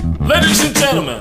Ladies and gentlemen.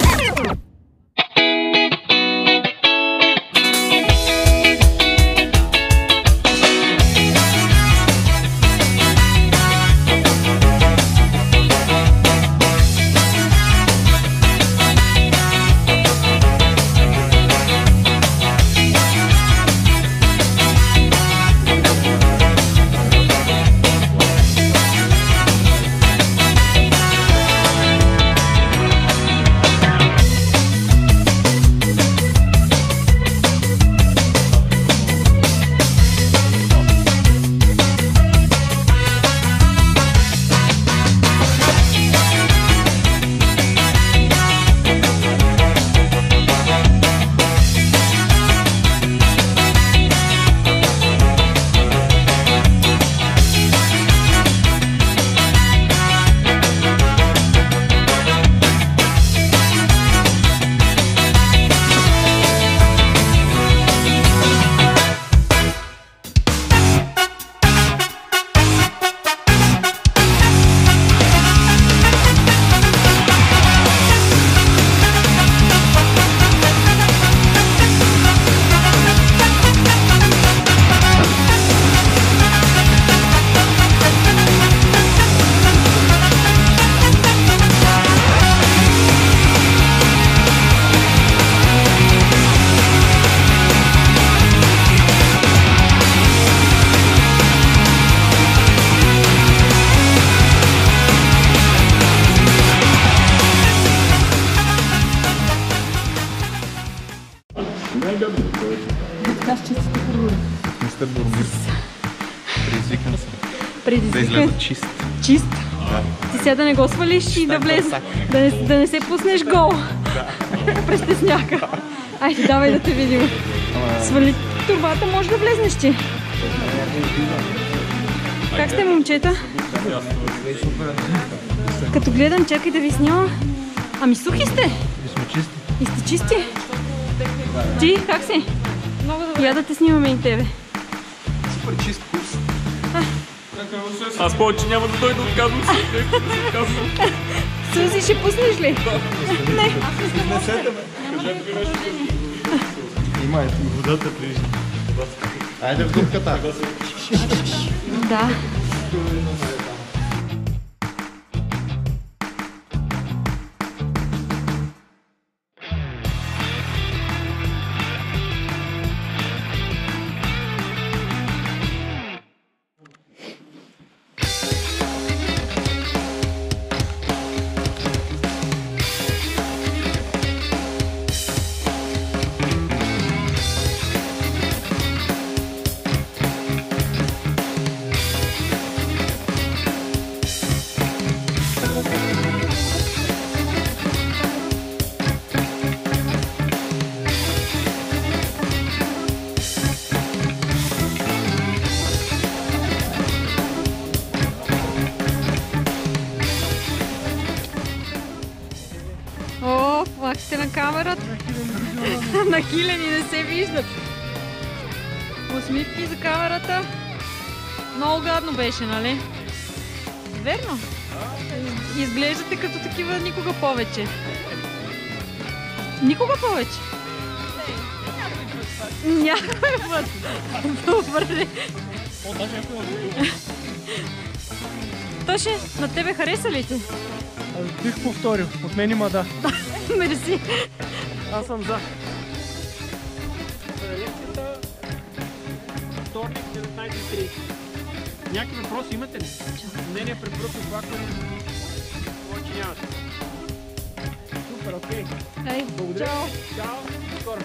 Мистер Бурмист. Предизвикан съм. Предизвикан? Да излезе чист. Чист? Да. Ти сега да не го свалиш и да влезе. Да не се пуснеш гол. Да. През тесняка. Айде, давай да те видим. Свали турбата, може да влезнеш ти. Как сте, момчета? Като гледам, чакай да ви снимам. Ами сухи сте? И сме чисти. И сте чисти? Ти, как си? Много добре. Я да те снимаме и тебе. Супер чист вкус. Аз повече няма да дойда, отказвам се. Сузи, ще пуснеш ли? Не. Има ето водата прижи. Айде в дупката. Да. О, флаките на камерата. Нахилени, не се виждат. Усмивки за камерата. Много гадно беше, нали? Верно? Изглеждате като такива никога повече. Никога повече? Някой път. Добре. Тоше, на тебе хареса ли ти? Бих повторил. От мен има да. Мерси. Аз съм за. Лекцията вторник 19:30. Някакви въпроси имате ли? Мнение, препоръки, оплаквания? Повече нямате. Супер, окей. Ей, Благодаря. чао. Чао. Скоро.